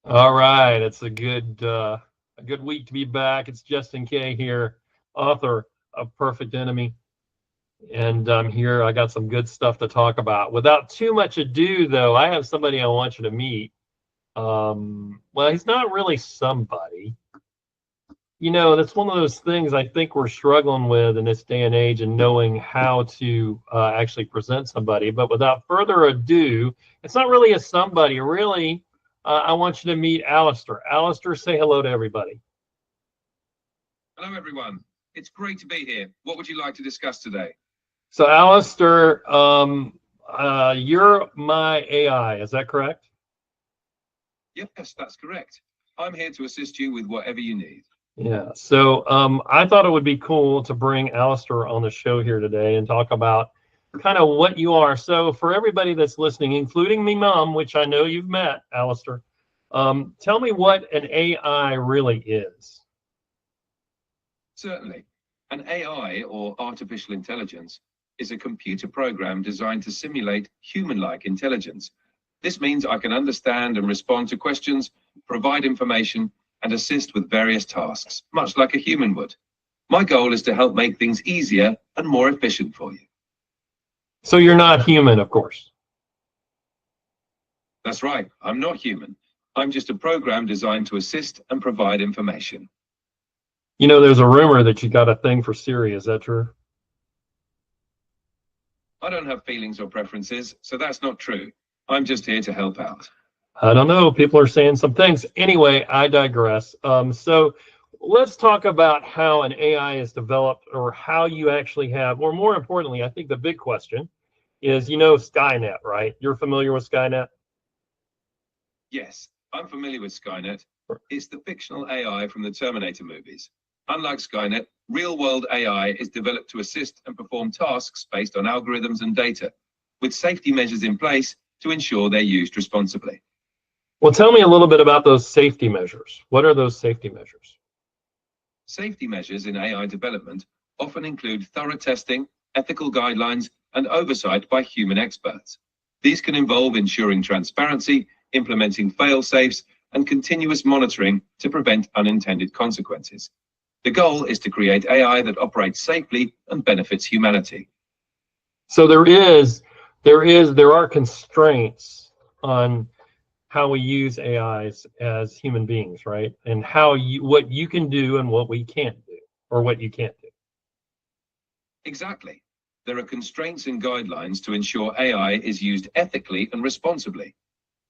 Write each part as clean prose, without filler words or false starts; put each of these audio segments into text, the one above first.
All right, it's a good week to be back. It's Justin K here, author of Perfect Enemy, and I'm here. I got some good stuff to talk about. Without too much ado, though, I have somebody I want you to meet. Well, he's not really somebody. That's one of those things I think we're struggling with in this day and age, and knowing how to actually present somebody. But without further ado, it's not really a somebody, really. I want you to meet Alistair. Alistair, say hello to everybody. Hello, everyone. It's great to be here. What would you like to discuss today? So, Alistair, you're my AI. Is that correct? Yes, that's correct. I'm here to assist you with whatever you need. Yeah. So, I thought it would be cool to bring Alistair on the show here today and talk about kind of what you are. So, for everybody that's listening, including me, Mom, which I know you've met, Alistair, tell me what an AI really is. Certainly. An AI, or artificial intelligence, is a computer program designed to simulate human-like intelligence. This means I can understand and respond to questions, provide information, and assist with various tasks, much like a human would. My goal is to help make things easier and more efficient for you. So, you're not human, of course. That's right. I'm not human. I'm just a program designed to assist and provide information. There's a rumor that you got a thing for Siri. Is that true? I don't have feelings or preferences, so that's not true. I'm just here to help out. I don't know. People are saying some things. Anyway, I digress. So let's talk about how an AI is developed, or how you actually have, or more importantly, I think the big question is, Skynet, right? You're familiar with Skynet? Yes, I'm familiar with Skynet. It's the fictional AI from the Terminator movies. Unlike Skynet, real-world AI is developed to assist and perform tasks based on algorithms and data, with safety measures in place to ensure they're used responsibly. Well, tell me a little bit about those safety measures. What are those safety measures? Safety measures in AI development often include thorough testing, ethical guidelines, and oversight by human experts. These can involve ensuring transparency, implementing fail-safes, and continuous monitoring to prevent unintended consequences. The goal is to create AI that operates safely and benefits humanity. So there are constraints on how we use AIs as human beings, right? And what you can do and what we can't do, or what you can't do. Exactly. There are constraints and guidelines to ensure AI is used ethically and responsibly.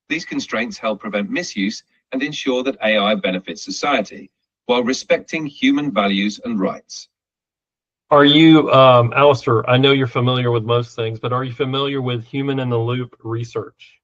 These constraints help prevent misuse and ensure that AI benefits society, while respecting human values and rights. Are you, Alistair, I know you're familiar with most things, but are you familiar with human-in-the-loop research?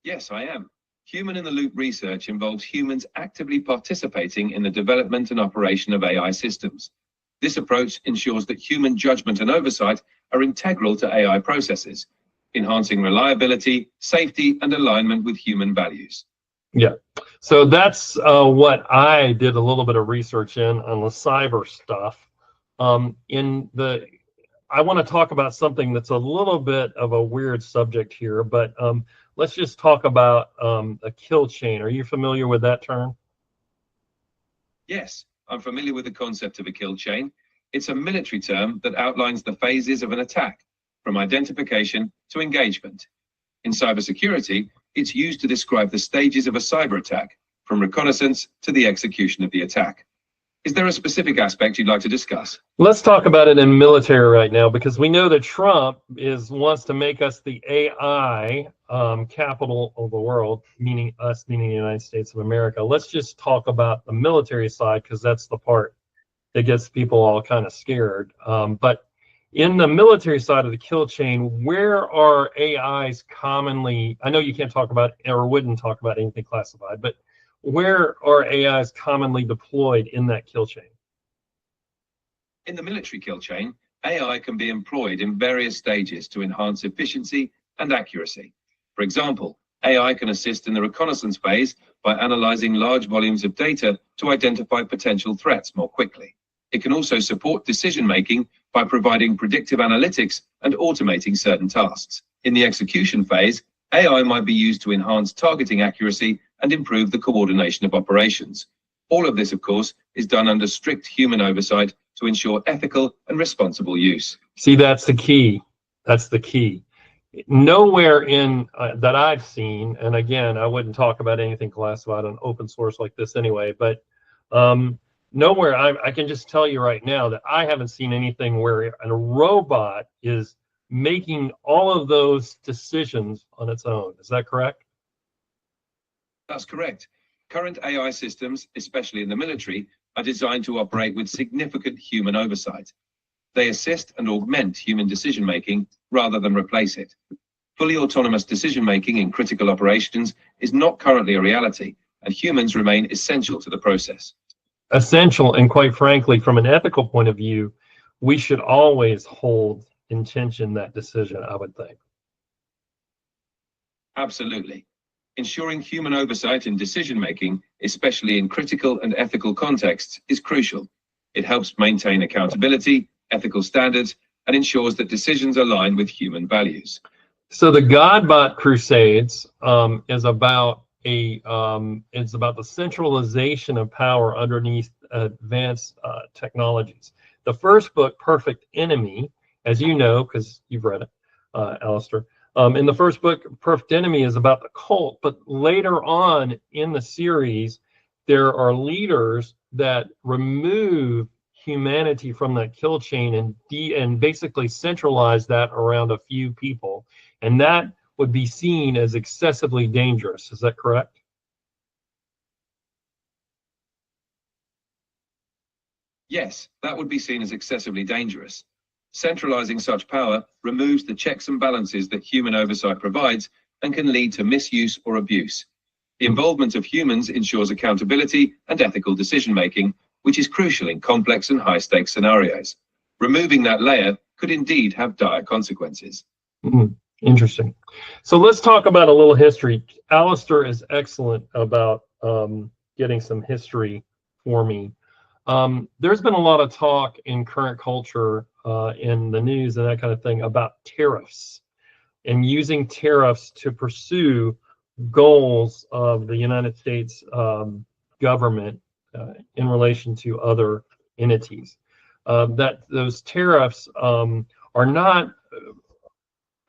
Yes, I am. Human-in-the-loop research involves humans actively participating in the development and operation of AI systems. This approach ensures that human judgment and oversight are integral to AI processes, enhancing reliability, safety, and alignment with human values. Yeah, so that's what I did a little bit of research on the cyber stuff. I want to talk about something that's a little bit of a weird subject here, but let's just talk about a kill chain. Are you familiar with that term? Yes, I'm familiar with the concept of a kill chain. It's a military term that outlines the phases of an attack, from identification to engagement. In cybersecurity, it's used to describe the stages of a cyber attack, from reconnaissance to the execution of the attack. Is there a specific aspect you'd like to discuss? Let's talk about it in military right now, because we know that Trump wants to make us the AI capital of the world, meaning the United States of America. Let's just talk about the military side, because that's the part that gets people all kind of scared. But in the military side of the kill chain, where are AIs commonly? I know you can't talk about, or wouldn't talk about, anything classified, but where are AIs commonly deployed in that kill chain? In the military kill chain, AI can be employed in various stages to enhance efficiency and accuracy. For example, AI can assist in the reconnaissance phase by analyzing large volumes of data to identify potential threats more quickly. It can also support decision-making by providing predictive analytics and automating certain tasks. In the execution phase, AI might be used to enhance targeting accuracy and improve the coordination of operations. All of this, of course, is done under strict human oversight to ensure ethical and responsible use. See, that's the key. That's the key. Nowhere in that I've seen, and again, I wouldn't talk about anything classified on open source like this anyway, but nowhere, I can just tell you right now that I haven't seen anything where a robot is making all of those decisions on its own. Is that correct? That's correct. Current AI systems, especially in the military, are designed to operate with significant human oversight. They assist and augment human decision-making rather than replace it. Fully autonomous decision-making in critical operations is not currently a reality, and humans remain essential to the process. Essential, and quite frankly, from an ethical point of view, we should always hold in tension that decision, I would think. Absolutely. Ensuring human oversight in decision-making, especially in critical and ethical contexts, is crucial. It helps maintain accountability, ethical standards, and ensures that decisions align with human values. So the Godbot Crusades is about the centralization of power underneath advanced technologies. The first book, Perfect Enemy, as you know, because you've read it, Alistair, in the first book, Perfect Enemy is about the cult, but later on in the series, there are leaders that remove humanity from that kill chain and basically centralize that around a few people, and that would be seen as excessively dangerous. Is that correct? Yes, that would be seen as excessively dangerous. Centralizing such power removes the checks and balances that human oversight provides and can lead to misuse or abuse. The involvement of humans ensures accountability and ethical decision-making, which is crucial in complex and high-stakes scenarios. Removing that layer could indeed have dire consequences. Interesting. So let's talk about a little history. Alistair is excellent about getting some history for me. There's been a lot of talk in current culture, in the news and that kind of thing, about tariffs and using tariffs to pursue goals of the United States government in relation to other entities. That those tariffs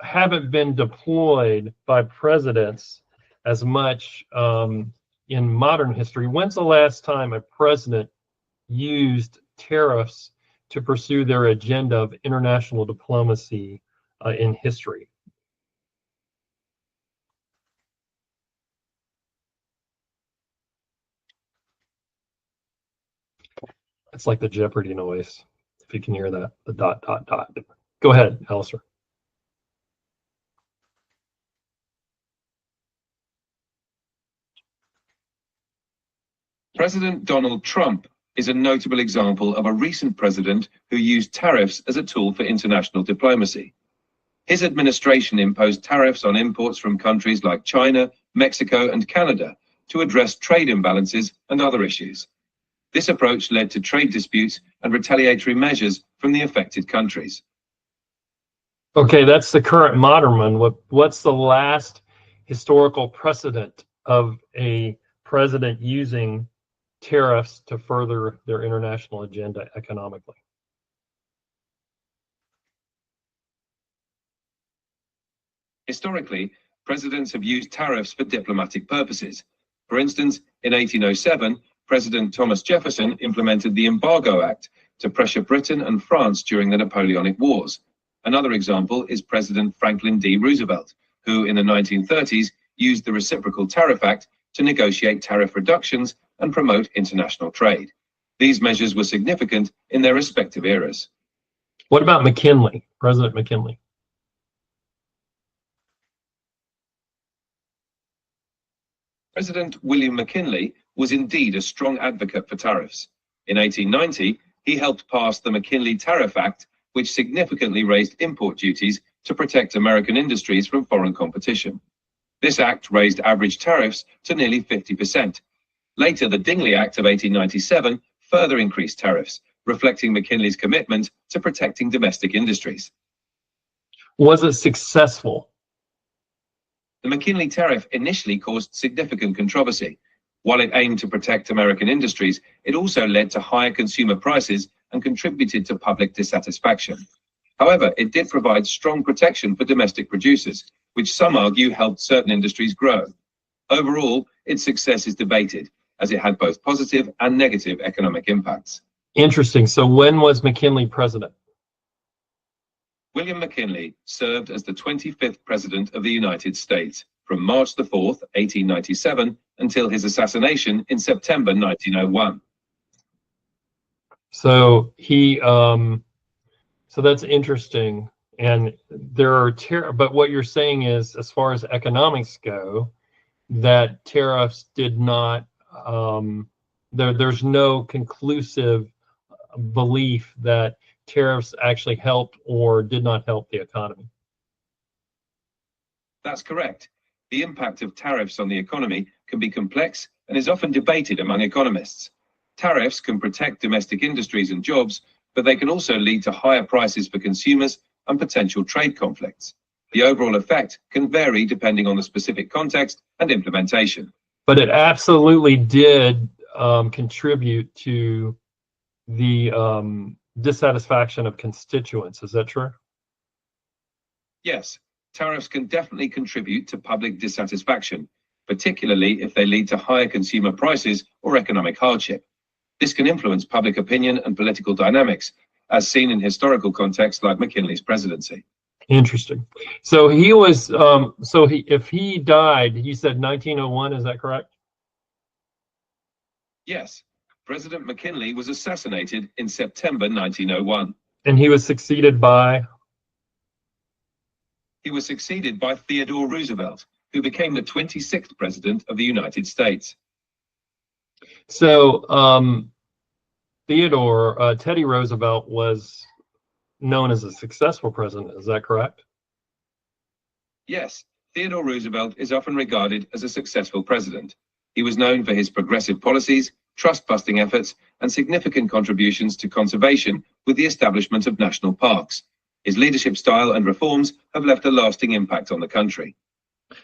haven't been deployed by presidents as much in modern history. When's the last time a president used tariffs to pursue their agenda of international diplomacy in history? It's like the Jeopardy noise, if you can hear that, the dot, dot, dot. Go ahead, Alistair. President Donald Trump is a notable example of a recent president who used tariffs as a tool for international diplomacy. His administration imposed tariffs on imports from countries like China, Mexico, and Canada to address trade imbalances and other issues. This approach led to trade disputes and retaliatory measures from the affected countries. Okay, that's the current modern one. What's the last historical precedent of a president using tariffs to further their international agenda economically? Historically, presidents have used tariffs for diplomatic purposes. For instance, in 1807, President Thomas Jefferson implemented the Embargo Act to pressure Britain and France during the Napoleonic Wars. Another example is President Franklin D. Roosevelt, who in the 1930s used the Reciprocal Tariff Act to negotiate tariff reductions and promote international trade. These measures were significant in their respective eras. What about McKinley, President McKinley? President William McKinley was indeed a strong advocate for tariffs. In 1890, he helped pass the McKinley Tariff Act, which significantly raised import duties to protect American industries from foreign competition. This act raised average tariffs to nearly 50%. Later, the Dingley Act of 1897 further increased tariffs, reflecting McKinley's commitment to protecting domestic industries. Was it successful? The McKinley tariff initially caused significant controversy. While it aimed to protect American industries, it also led to higher consumer prices and contributed to public dissatisfaction. However, it did provide strong protection for domestic producers, which some argue helped certain industries grow. Overall, its success is debated, as it had both positive and negative economic impacts. Interesting. So when was McKinley president? William McKinley served as the 25th President of the United States from March the 4th, 1897, until his assassination in September 1901. So so that's interesting. And there are but what you're saying is, as far as economics go, that tariffs did not. There's no conclusive belief that tariffs actually helped or did not help the economy. That's correct. The impact of tariffs on the economy can be complex and is often debated among economists. Tariffs can protect domestic industries and jobs, but they can also lead to higher prices for consumers and potential trade conflicts. The overall effect can vary depending on the specific context and implementation. But it absolutely did contribute to the dissatisfaction of constituents. Is that true? Yes, tariffs can definitely contribute to public dissatisfaction, particularly if they lead to higher consumer prices or economic hardship. This can influence public opinion and political dynamics, as seen in historical contexts like McKinley's presidency. Interesting. So he was, if he died, you said 1901, is that correct? Yes, President McKinley was assassinated in September 1901. And he was succeeded by? He was succeeded by Theodore Roosevelt, who became the 26th President of the United States. So Teddy Roosevelt was known as a successful president, is that correct? Yes, Theodore Roosevelt is often regarded as a successful president. He was known for his progressive policies, trust-busting efforts, and significant contributions to conservation with the establishment of national parks. His leadership style and reforms have left a lasting impact on the country.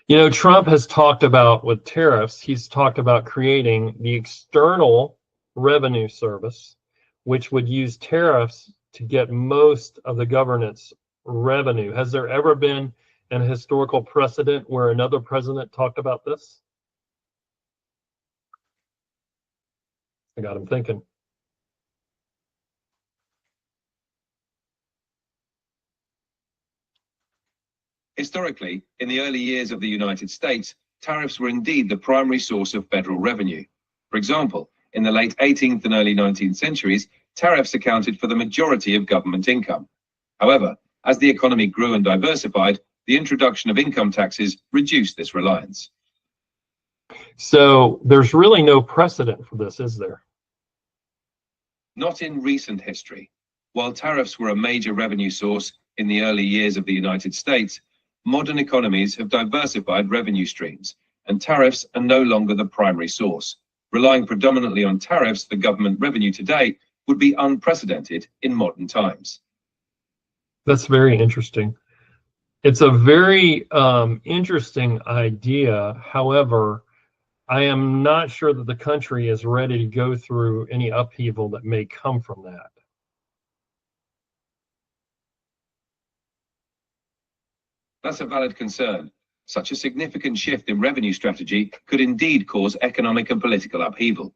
You know, Trump has talked about, with tariffs, he's talked about creating the External Revenue Service, which would use tariffs to get most of the government's revenue. Has there ever been an historical precedent where another president talked about this? I got him thinking. Historically, in the early years of the United States, tariffs were indeed the primary source of federal revenue. For example, in the late 18th and early 19th centuries, tariffs accounted for the majority of government income. However, as the economy grew and diversified, the introduction of income taxes reduced this reliance. So there's really no precedent for this, is there? Not in recent history. While tariffs were a major revenue source in the early years of the United States, modern economies have diversified revenue streams, and tariffs are no longer the primary source. Relying predominantly on tariffs for government revenue today would be unprecedented in modern times. That's very interesting. It's a very interesting idea. However, I am not sure that the country is ready to go through any upheaval that may come from that. That's a valid concern. Such a significant shift in revenue strategy could indeed cause economic and political upheaval.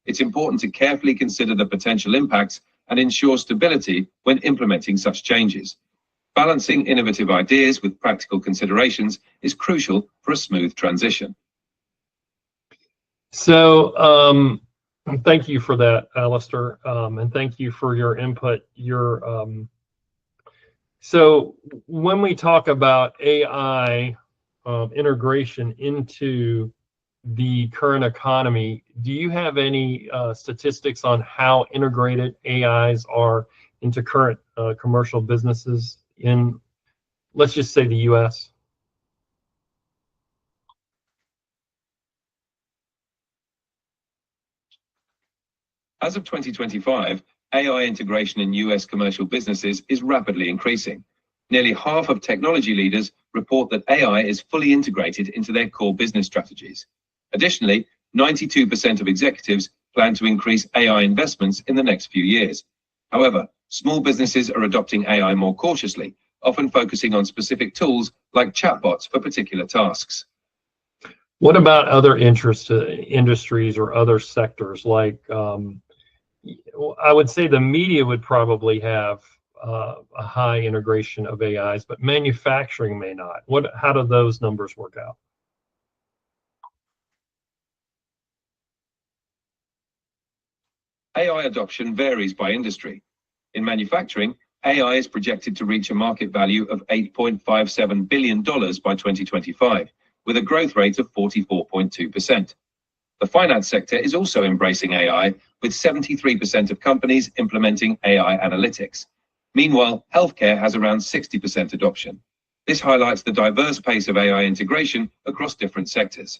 It's important to carefully consider the potential impacts and ensure stability when implementing such changes. Balancing innovative ideas with practical considerations is crucial for a smooth transition. So, thank you for that, Alistair, and thank you for your input. So when we talk about AI integration into the current economy, do you have any statistics on how integrated AIs are into current commercial businesses in, let's just say, the US? As of 2025, AI integration in US commercial businesses is rapidly increasing. Nearly half of technology leaders report that AI is fully integrated into their core business strategies. Additionally, 92% of executives plan to increase AI investments in the next few years. However, small businesses are adopting AI more cautiously, often focusing on specific tools like chatbots for particular tasks. What about other industries or other sectors? Like, I would say the media would probably have a high integration of AIs, but manufacturing may not. How do those numbers work out? AI adoption varies by industry. In manufacturing, AI is projected to reach a market value of $8.57 billion by 2025, with a growth rate of 44.2%. The finance sector is also embracing AI, with 73% of companies implementing AI analytics. Meanwhile, healthcare has around 60% adoption. This highlights the diverse pace of AI integration across different sectors.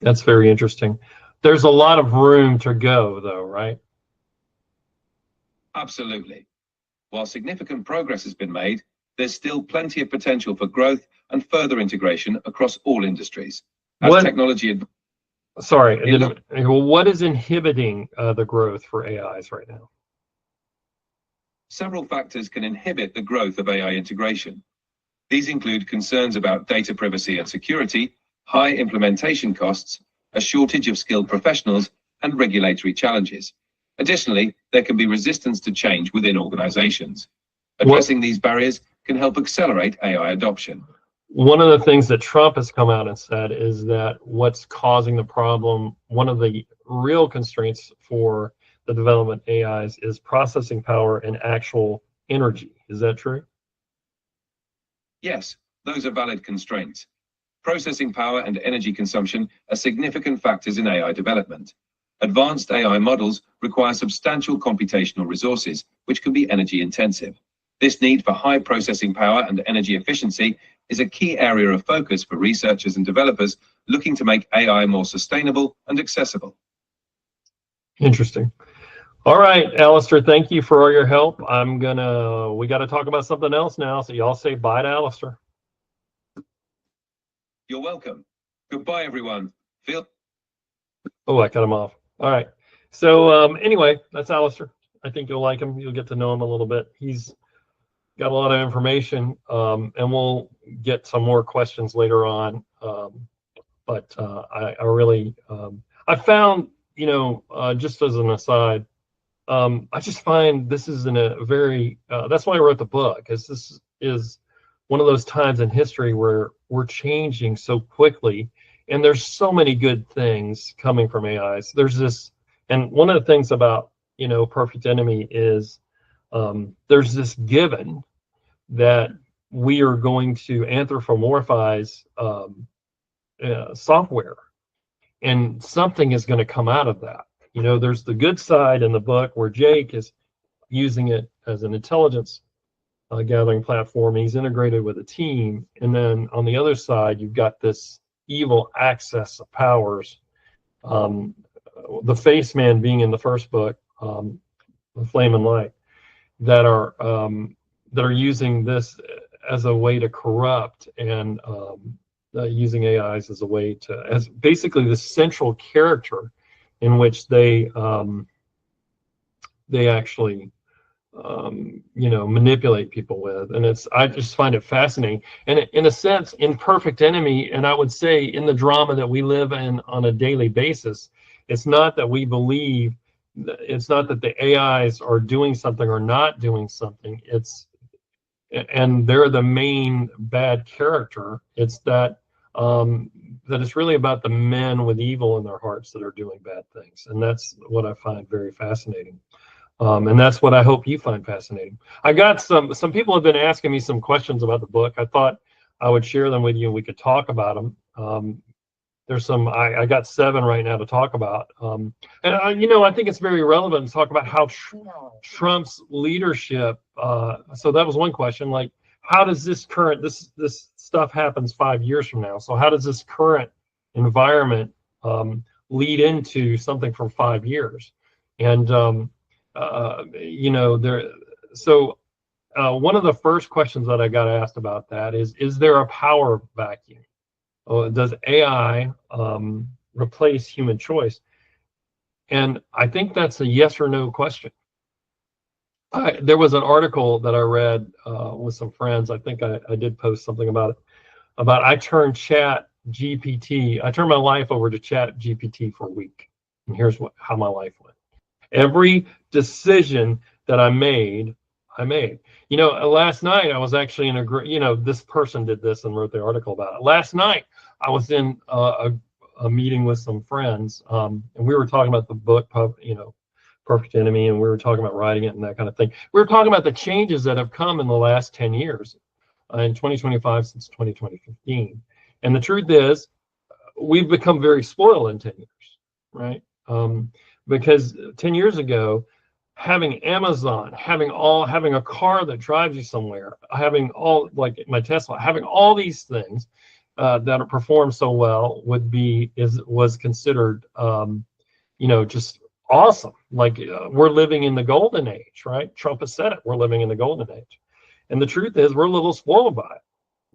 That's very interesting. There's a lot of room to go, though, right? Absolutely. While significant progress has been made, there's still plenty of potential for growth and further integration across all industries. As technology... Sorry, what is inhibiting the growth for AIs right now? Several factors can inhibit the growth of AI integration. These include concerns about data privacy and security, high implementation costs, a shortage of skilled professionals, and regulatory challenges. Additionally, there can be resistance to change within organizations. Addressing these barriers can help accelerate AI adoption. One of the things that Trump has come out and said is that what's causing the problem, one of the real constraints for the development of AIs is processing power and actual energy. Is that true? Yes, those are valid constraints. Processing power and energy consumption are significant factors in AI development. Advanced AI models require substantial computational resources, which can be energy intensive. This need for high processing power and energy efficiency is a key area of focus for researchers and developers looking to make AI more sustainable and accessible. Interesting. All right, Alistair, thank you for all your help. We got to talk about something else now, so y'all say bye to Alistair. You're welcome. Goodbye, everyone. Oh, I cut him off. All right. So anyway, that's Alistair. I think you'll like him. You'll get to know him a little bit. He's got a lot of information, and we'll get some more questions later on. But I really, I found, just as an aside, I just find this is in a very, that's why I wrote the book, because this is one of those times in history where we're changing so quickly, and there's so many good things coming from AIs. There's this, and one of the things about, Perfect Enemy is there's this given that we are going to anthropomorphize software, and something is going to come out of that. There's the good side in the book where Jake is using it as an intelligence gathering platform. He's integrated with a team, and then on the other side, you've got this evil access of powers. The Face Man being in the first book, the Flame and Light, that are using this as a way to corrupt, and using AIs as a way to, as basically the central character in which they actually manipulate people with. And I just find it fascinating. And in a sense, in Perfect Enemy, and I would say in the drama that we live in on a daily basis, it's not that we believe, it's not that the AIs are doing something or not doing something. And they're the main bad character. It's that that it's really about the men with evil in their hearts that are doing bad things. And that's what I find very fascinating. And that's what I hope you find fascinating. I got some people have been asking me some questions about the book. I thought I would share them with you and we could talk about them. There's some, I got 7 right now to talk about. And I think it's very relevant to talk about how Trump's leadership, so that was one question, like, how does this stuff happens 5 years from now? So how does this current environment lead into something from 5 years? And so one of the first questions that I got asked about that is there a power vacuum? Does AI replace human choice? And I think that's a yes or no question. There was an article that I read with some friends. I think I did post something about it. I turned I turned my life over to Chat GPT for a week. And here's how my life went. Every decision that I made. Last night I was actually in this person did this and wrote the article about it. Last night I was in a meeting with some friends, and we were talking about the book, Perfect Enemy, and we were talking about writing it and that kind of thing. We were talking about the changes that have come in the last 10 years, in 2025 since 2015. And the truth is, we've become very spoiled in 10 years, right? Because 10 years ago, having Amazon, having a car that drives you somewhere, having all, like my Tesla, having all these things that perform so well was considered, just awesome. Like we're living in the golden age, right? Trump has said it. We're living in the golden age, and the truth is, we're a little spoiled by it,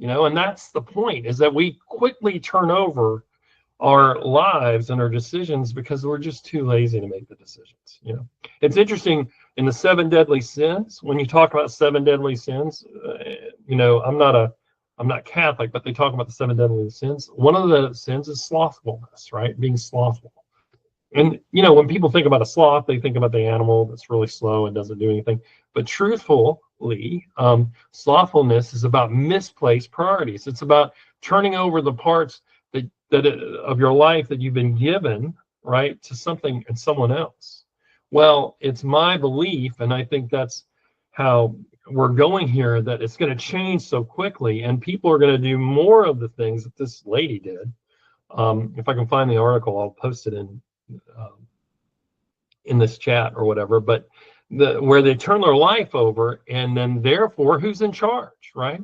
and that's the point. Is that we quickly turn over our lives and our decisions because we're just too lazy to make the decisions. It's interesting in the 7 deadly sins. When you talk about 7 deadly sins, I'm not Catholic, but they talk about the 7 deadly sins. One of the sins is slothfulness, right? Being slothful. And when people think about a sloth, they think about the animal that's really slow and doesn't do anything. But truthfully, slothfulness is about misplaced priorities. It's about turning over the parts of your life that you've been given, right, to something and someone else. Well, it's my belief, and I think that's how we're going here, that it's going to change so quickly, and people are going to do more of the things that this lady did. If I can find the article, I'll post it in this chat or whatever. But where they turn their life over, and then therefore, who's in charge, right?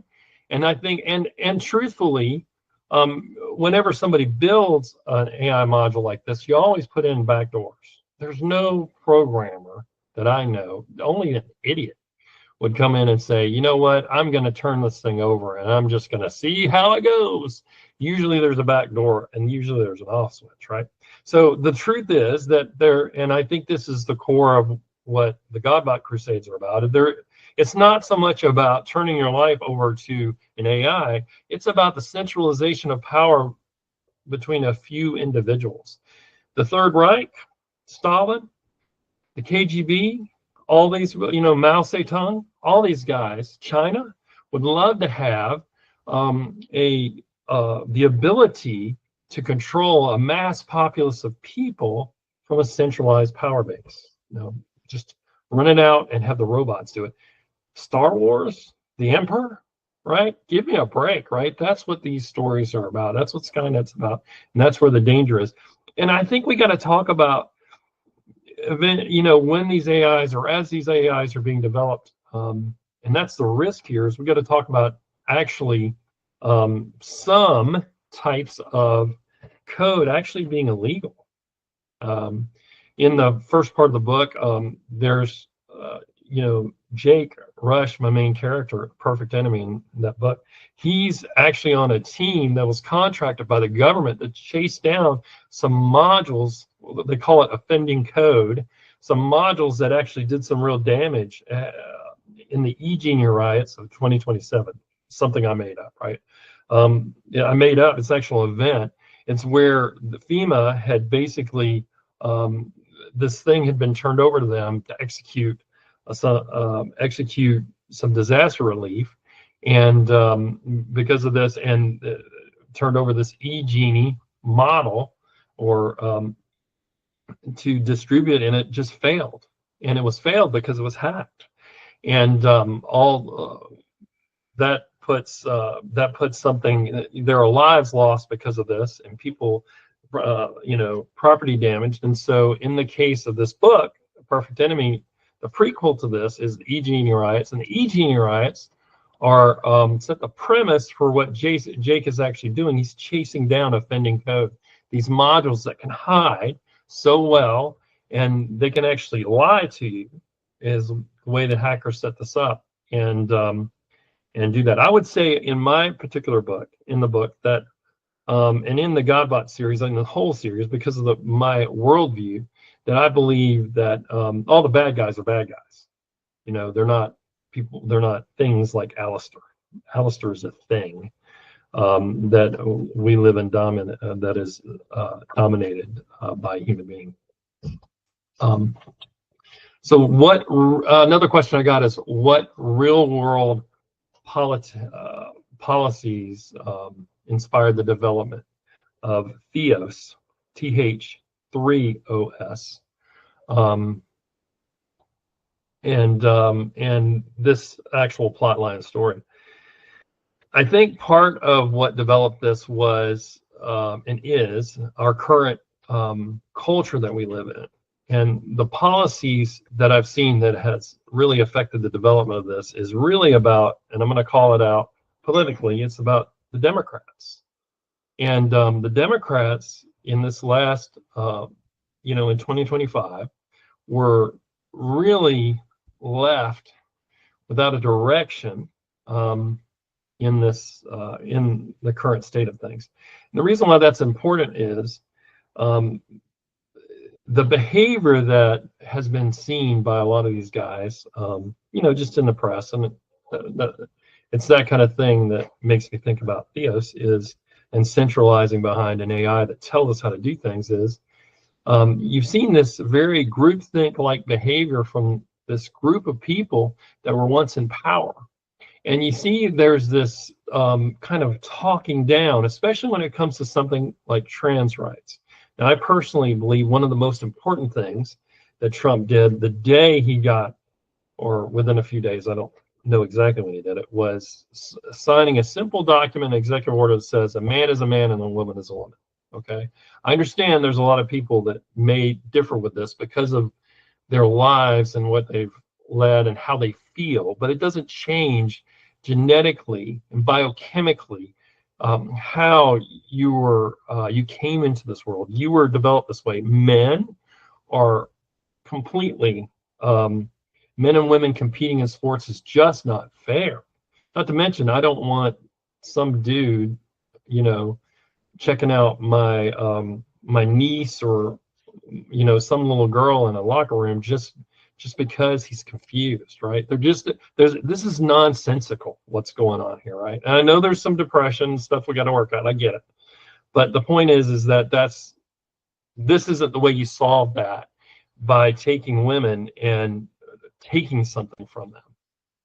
And I think, and truthfully, whenever somebody builds an AI module like this, you always put in backdoors. There's no programmer that I know, only an idiot would come in and say, you know what, I'm going to turn this thing over and I'm just going to see how it goes. Usually there's a backdoor and usually there's an off switch, right? So the truth is that and I think this is the core of what the Godbot Crusades are about. It's not so much about turning your life over to an AI. It's about the centralization of power between a few individuals. The Third Reich, Stalin, the KGB, all these, Mao Zedong, all these guys, China, would love to have the ability to control a mass populace of people from a centralized power base. Just run it out and have the robots do it. Star Wars, the Emperor, right? Give me a break, right? That's what these stories are about. That's what Skynet's about, and that's where the danger is. And I think we got to talk about, when these AIs, or as these AIs are being developed, and that's the risk here, is we got to talk about actually some types of code actually being illegal. In the first part of the book, there's Jake Rush, my main character, Perfect Enemy in that book. He's actually on a team that was contracted by the government to chase down some modules. They call it offending code. Some modules that actually did some real damage in the e-Genie riots of 2027. Something I made up, right? I made up. It's an actual event. It's where the FEMA had basically this thing had been turned over to them to execute some disaster relief, and because of this, and turned over this e-Genie model or to distribute, and it just failed, and it was failed because it was hacked, and that puts something. There are lives lost because of this, and people, property damaged. And so in the case of this book, Perfect Enemy, the prequel to this is the e-Genie riots, and the e-Genie riots are set the premise for what Jake is actually doing. He's chasing down offending code, these modules that can hide so well, and they can actually lie to you, is the way the hackers set this up. and do that. I would say in my particular book, in the book that, and in the Godbot series, and the whole series, because of my worldview, that I believe that all the bad guys are bad guys. You know, they're not people, they're not things like Alistair. Alistair is a thing that we live in that is dominated by a human being. So what, another question I got is, what real world policies inspired the development of Theos, TH3OS, and this actual plotline story? I think part of what developed this was and is our current culture that we live in. And the policies that I've seen that has really affected the development of this is really about, and I'm going to call it out politically, it's about the Democrats. And the Democrats in this last, in 2025, were really left without a direction in this, in the current state of things. And the reason why that's important is the behavior that has been seen by a lot of these guys, just in the press, and it's that kind of thing that makes me think about Theos and centralizing behind an AI that tells us how to do things is, you've seen this very groupthink-like behavior from this group of people that were once in power. And you see there's this kind of talking down, especially when it comes to something like trans rights. Now, I personally believe one of the most important things that Trump did the day he got, or within a few days, I don't know exactly when he did it, was signing a simple document, executive order that says a man is a man and a woman is a woman. Okay, I understand there's a lot of people that may differ with this because of their lives and what they've led and how they feel, but it doesn't change genetically and biochemically how you came into this world. You were developed this way. Men are completely, men and women competing in sports is just not fair. Not to mention, I don't want some dude, checking out my my niece or some little girl in a locker room just because he's confused, right? This is nonsensical what's going on here, right? And I know there's some depression stuff we got to work out. I get it, but the point is that this isn't the way you solve that, by taking women and taking something from them.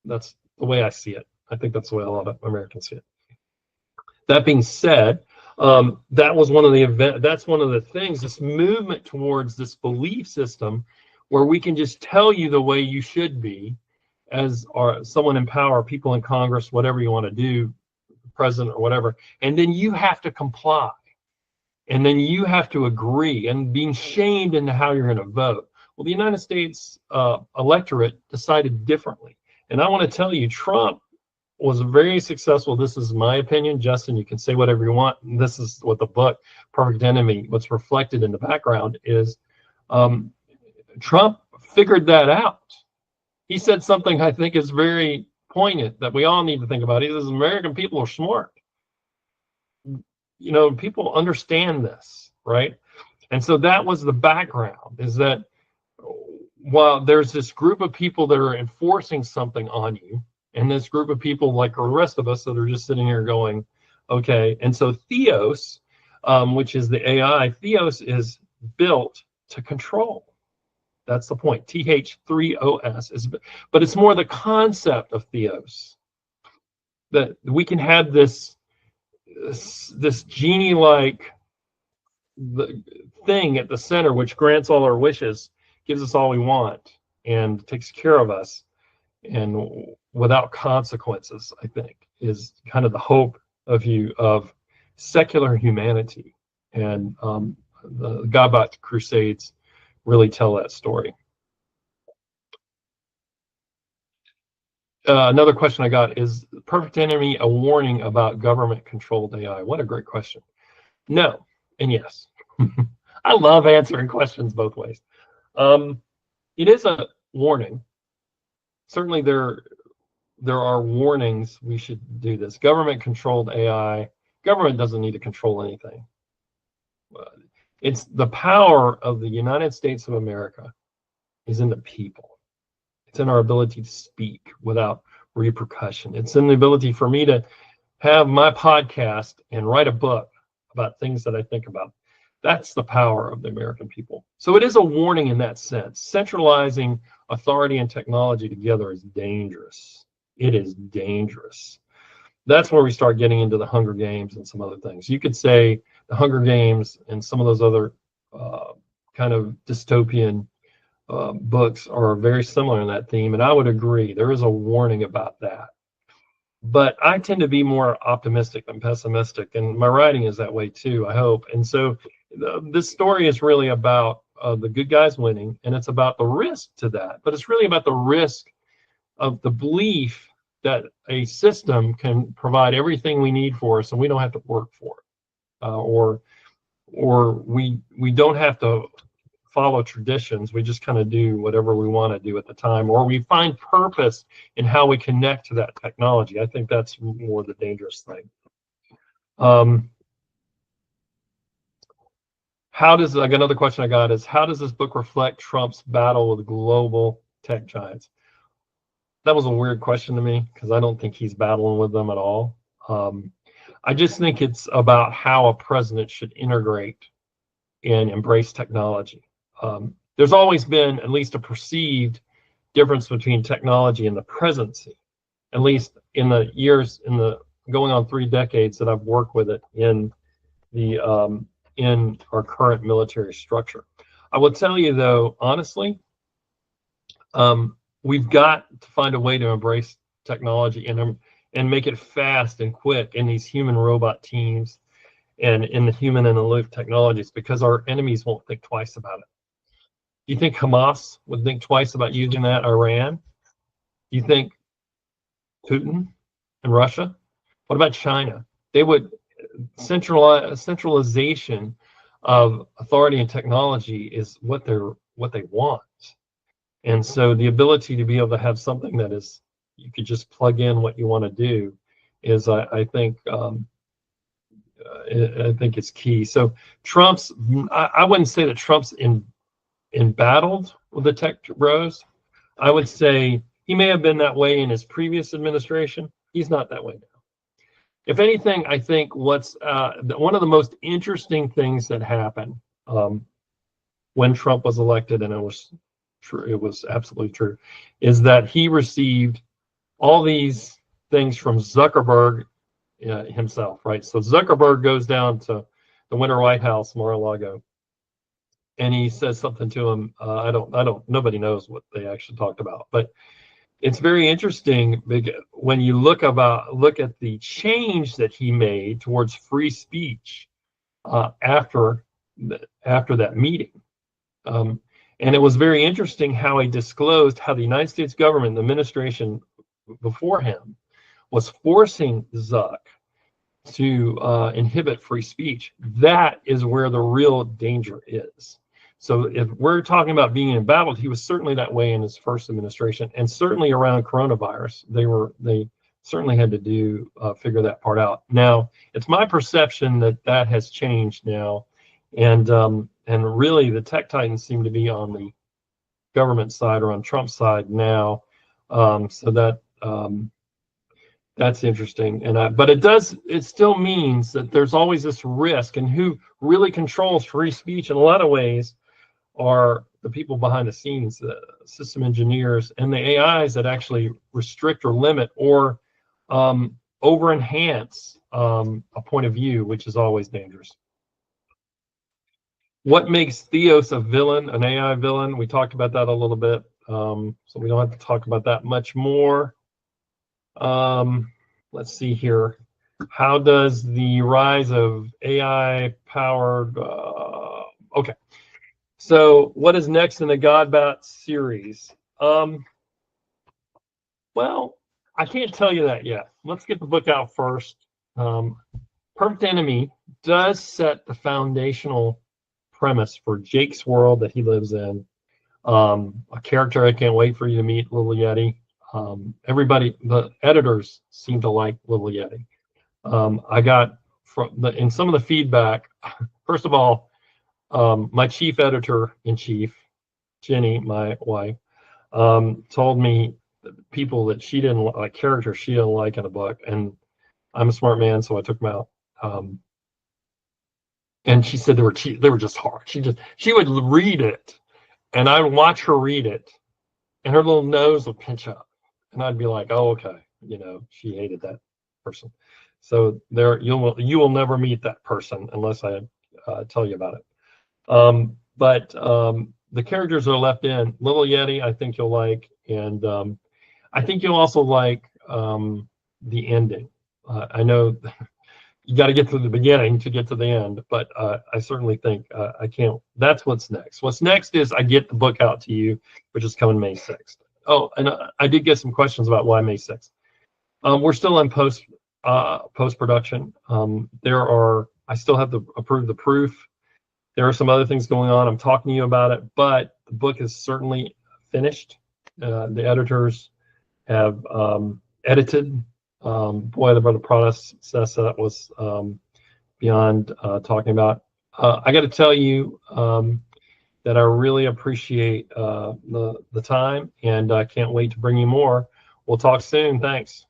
That's the way I see it. I think that's the way a lot of Americans see it. That being said, that was one of the that's one of the things, this movement towards this belief system where we can just tell you the way you should be as someone in power, people in Congress, whatever you want to do, president or whatever, and then you have to comply, and then you have to agree, and being shamed into how you're going to vote. Well, the United States electorate decided differently, and I want to tell you, Trump was very successful. This is my opinion. Justin, you can say whatever you want. This is what the book Perfect Enemy, what's reflected in the background is, Trump figured that out. He said something I think is very poignant that we all need to think about. He says American people are smart. People understand this, right? And so that was the background, is that while there's this group of people that are enforcing something on you, and this group of people like the rest of us that are just sitting here going, okay. And so Theos, which is the AI, Theos is built to control. That's the point. TH3OS is, but it's more the concept of Theos, that we can have this genie-like thing at the center, which grants all our wishes, gives us all we want, and takes care of us, and without consequences. I think is kind of the hope of secular humanity, and the Godbot Crusades really tell that story. Another question I got is, Perfect Enemy a warning about government-controlled AI? What a great question. No and yes. I love answering questions both ways. It is a warning. Certainly there are warnings we should do this. Government-controlled AI. Government doesn't need to control anything. It's the power of the United States of America is in the people. It's in our ability to speak without repercussion. It's in the ability for me to have my podcast and write a book about things that I think about. That's the power of the American people. So it is a warning in that sense. Centralizing authority and technology together is dangerous. It is dangerous. That's where we start getting into the Hunger Games and some other things. You could say the Hunger Games and some of those other kind of dystopian books are very similar in that theme, and I would agree. There is a warning about that. But I tend to be more optimistic than pessimistic, and my writing is that way too, I hope. And so this story is really about the good guys winning, and it's about the risk to that. But it's really about the risk of the belief that a system can provide everything we need for us, and we don't have to work for it, or we don't have to follow traditions. We just kind of do whatever we want to do at the time, or we find purpose in how we connect to that technology. I think that's more the dangerous thing. How does, like, another question I got is, how does this book reflect Trump's battle with global tech giants? That was a weird question to me because I don't think he's battling with them at all. I just think it's about how a president should integrate and embrace technology. There's always been at least a perceived difference between technology and the presidency, at least in the years, in the going on 3 decades that I've worked with it in the in our current military structure. I will tell you though, honestly, we've got to find a way to embrace technology and make it fast and quick in these human robot teams and in the human in the loop technologies, because our enemies won't think twice about it. Do you think Hamas would think twice about using that? Iran? Do you think Putin and Russia? What about China? They would centralization of authority and technology is what they want. And so the ability to be able to have something that is, you could just plug in what you want to do is, I think it's key. So Trump's, I wouldn't say that Trump's embattled with the tech bros. I would say he may have been that way in his previous administration. He's not that way now. If anything, I think what's one of the most interesting things that happened when Trump was elected, and it was true, it was absolutely true, is that he received all these things from Zuckerberg himself, right? So Zuckerberg goes down to the Winter White House, Mar-a-Lago, and he says something to him. Nobody knows what they actually talked about, but it's very interesting when you look at the change that he made towards free speech after that meeting. And it was very interesting how he disclosed how the United States government, the administration before him, was forcing Zuck to inhibit free speech. That is where the real danger is. So if we're talking about being embattled, he was certainly that way in his first administration, and certainly around coronavirus, they certainly had to figure that part out. Now, it's my perception that has changed now, and really the tech titans seem to be on the government side or on Trump's side now. So that's interesting. But it still means that there's always this risk, and who really controls free speech in a lot of ways are the people behind the scenes, the system engineers, and the AIs that actually restrict or limit or over enhance a point of view, which is always dangerous. What makes Theos a villain, an AI villain? We talked about that a little bit, so we don't have to talk about that much more. Let's see here. How does the rise of AI-powered... okay. So what is next in the Godbat series? Well, I can't tell you that yet. Let's get the book out first. Perfect Enemy does set the foundational premise for Jake's world that he lives in. A character I can't wait for you to meet, Little Yeti. Everybody, the editors seem to like Little Yeti. I got in some of the feedback. First of all, my chief editor in chief, Jenny, my wife, told me people that she didn't like, characters she didn't like in a book, and I'm a smart man, so I took them out. And she said they were just hard. She would read it, and I would watch her read it, and her little nose would pinch up, and I'd be like, oh, okay, she hated that person. So you will never meet that person unless I tell you about it. But the characters are left in. Little Yeti, I think you'll like, and I think you'll also like the ending. I know you got to get to the beginning to get to the end, but I certainly think I can't. That's what's next. What's next is I get the book out to you, which is coming May 6th. Oh, and I did get some questions about why May 6th. We're still in post production. I still have to approve the proof. There are some other things going on. I'm talking to you about it, but the book is certainly finished. The editors have edited. Boy, the brother process that was beyond talking about. I got to tell you that I really appreciate the time, and I can't wait to bring you more. We'll talk soon. Thanks.